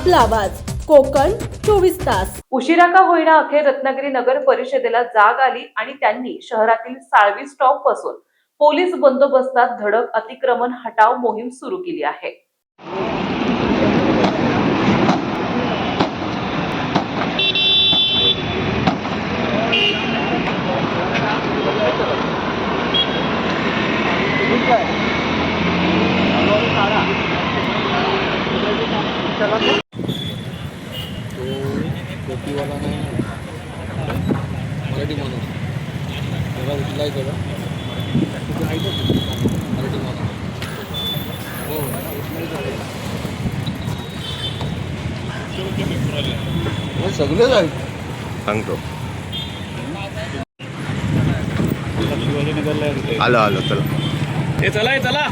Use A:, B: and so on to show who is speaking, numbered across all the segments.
A: आपला आवाज कोकण 24 तास।
B: उशिरा का होईना अखेर रत्नागिरी नगर परिषदेला जाग आली आणि त्यांनी शहरातील साळवी स्टॉप पासून पोलीस बंदोबस्तात धडक अतिक्रमण हटाव मोहीम सुरू केली आहे।
C: वाला नाही मराठी माणूस तेव्हा उठलाय तेव्हा मराठी माणूस हो सगळेच आहेत सांगतो शिवाजीनगरला आलो आलो चला चला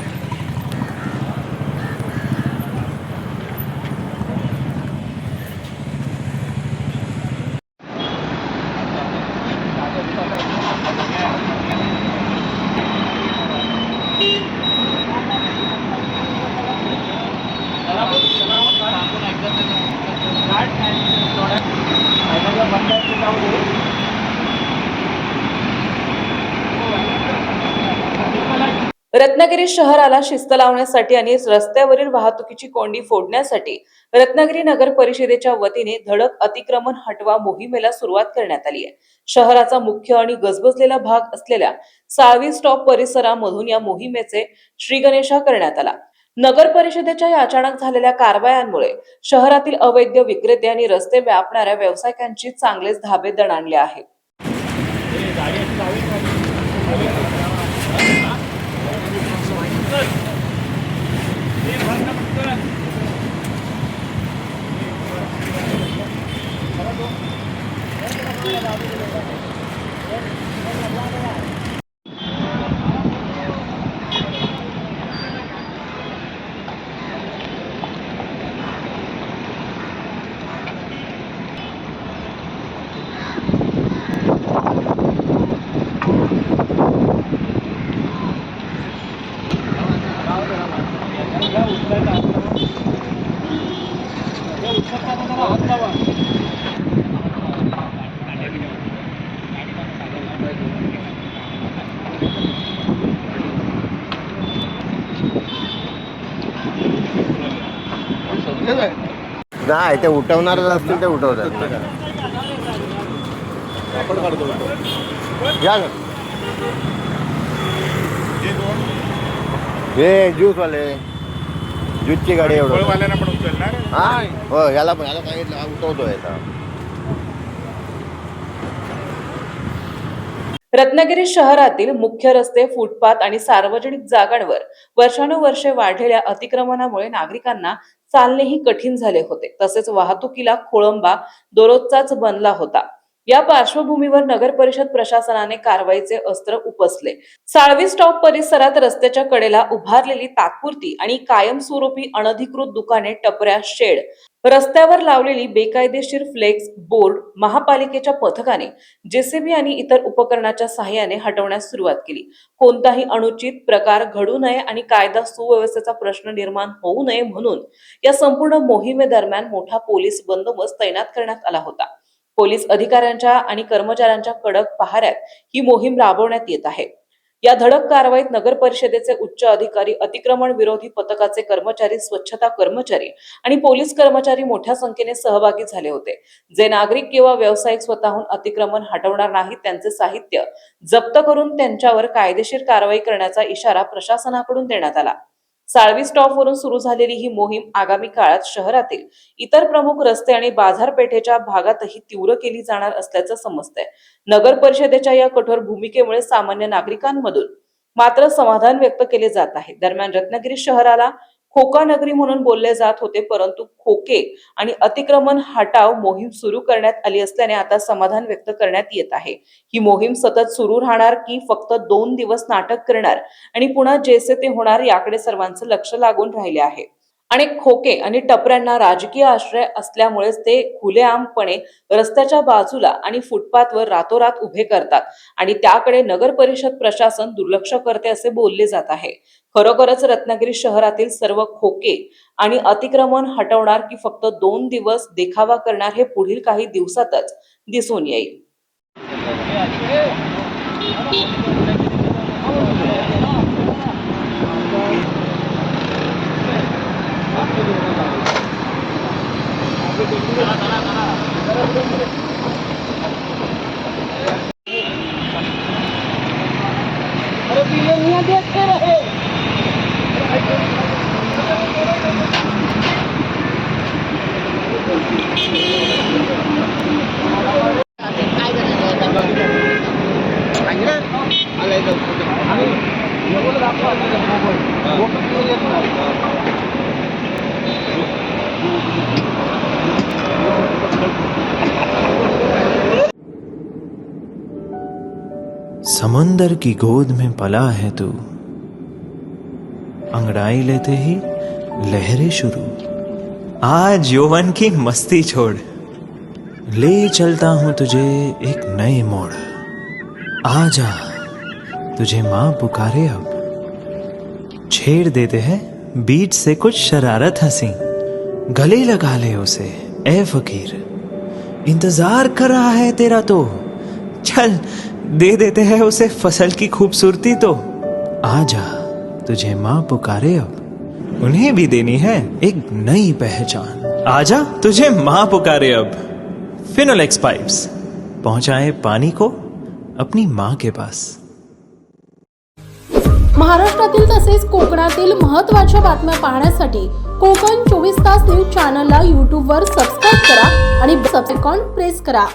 B: रत्नागिरी शहराला शिस्त लावण्यासाठी आणि रस्त्यावरील वाहतुकीची कोंडी फोडण्यासाठी रत्नागिरी नगर परिषदेच्या वतीने धडक अतिक्रमण हटवा मोहिमेला सुरुवात करण्यात आली आहे। शहराचा मुख्य आणि गजबजलेला भाग असलेल्या साळवी स्टॉप परिसरामधून या मोहिमेचे श्रीगणेशा करण्यात आला। नगर परिषदेच्या या अचानक झालेल्या कारवायांमुळे शहरातील अवैध विक्रेते आणि रस्ते व्यापणाऱ्या व्यावसायिकांची चांगलेच धाबे दणाणले आहेत।
D: नाही ते उठवणारच असतील ते उठवतात हे ज्यूसवाले ज्यूसची गाडी एवढं हा हो याला पण याला सांगितलं उठवतोय
B: रत्नागिरी शहरातील मुख्य रस्ते, फुटपाथ आणि सार्वजनिक जागांवर वर्षानुवर्षे वाढलेल्या अतिक्रमणामुळे नागरिकांना चालणेही कठीण झाले होते। तसेच वाहतुकीला खोळंबा दररोजचाच बनला होता। या पार्श्वभूमीवर नगर परिषद प्रशासनाने कारवाईचे अस्त्र उपसले। साळवी स्टॉप परिसरात रस्त्याच्या कडेला उभारलेली तात्पुरती आणि कायमस्वरूपी अनधिकृत दुकाने, टपऱ्या, शेड, रस्त्यावर लावलेली बेकायदेशीर फ्लेक्स बोर्ड महापालिकेच्या पथकाने जेसीबी आणि इतर उपकरणाच्या सहाय्याने हटवण्यास सुरुवात केली। कोणताही अनुचित प्रकार घडू नये आणि कायदा सुव्यवस्थेचा प्रश्न निर्माण होऊ नये म्हणून या संपूर्ण मोहिमेदरम्यान मोठा पोलीस बंदोबस्त तैनात करण्यात आला होता। पोलीस अधिकाऱ्यांच्या आणि कर्मचाऱ्यांच्या कडक पहाऱ्यात ही मोहीम राबवण्यात येत आहे। या धडक कारवाईत नगर परिषदेचे उच्च अधिकारी, अतिक्रमण विरोधी पथकाचे कर्मचारी, स्वच्छता कर्मचारी आणि पोलीस कर्मचारी मोठ्या संख्येने सहभागी झाले होते। जे नागरिक किंवा व्यावसायिक स्वतःहून अतिक्रमण हटवणार नाहीत त्यांचे साहित्य जप्त करून त्यांच्यावर कायदेशीर कारवाई करण्याचा इशारा प्रशासनाकडून देण्यात आला। साळवी स्टॉप वरून सुरू झालेली ही मोहीम आगामी काळात शहरातील इतर प्रमुख रस्ते आणि बाजारपेठेच्या भागातही तीव्र केली जाणार असल्याचं समजतंय। नगर परिषदेच्या या कठोर भूमिकेमुळे सामान्य नागरिकांमधून मात्र समाधान व्यक्त केले जात आहे। दरम्यान रत्नागिरी शहराला खोका नगरी म्हणून बोलले जात होते, परंतु खोके आणि अतिक्रमण हटाव मोहीम सुरू करण्यात आली असल्याने आता समाधान व्यक्त करण्यात येत आहे। ही मोहीम सतत सुरू राहणार की फक्त 2 दिवस नाटक करणार आणि पुन्हा जैसे ते होणार याकडे सर्वांचं लक्ष लागून राहिले आहे। अनेक खोके आणि टपऱ्यांना राजकीय आश्रय असल्यामुळेच ते खुलेआमपणे रस्त्याच्या बाजूला आणि फुटपाथवर रातोरात उभे करतात आणि त्याकडे नगर परिषद प्रशासन दुर्लक्ष करते असे बोलले जात आहे. खरोखरच रत्नागिरी शहरातील सर्व खोके आणि अतिक्रमण हटवणार की फक्त 2 दिवस देखावा करणार हे पुढील काही दिवसातच दिसून येईल.
E: समुंदर की गोद में पला है तू, अंगड़ाई लेते ही लहरें शुरू। आज यौवन की मस्ती छोड़, ले चलता हूं तुझे एक नए मोड़। आजा तुझे माँ पुकारे अब, छेड़ देते हैं बीच से कुछ शरारत हंसी। गले लगा ले उसे ए फकीर, इंतजार कर रहा है तेरा तो। चल दे देते हैं उसे फसल की खूबसूरती तो। आजा तुझे माँ पुकारे अब, उन्हें भी देनी है एक नई पहचान। आजा तुझे माँ पुकारे अब। फिनोलेक्स पाइप्स पहुंचाए पानी को अपनी माँ के पास।
A: महाराष्ट्रातील तसेच कोकणातील महत्त्वाच्या बातम्या पाहण्यासाठी कोकण 24 तास न्यूज चॅनलला YouTube वर सबस्क्राईब करा आणि बेल आयकॉन प्रेस करा.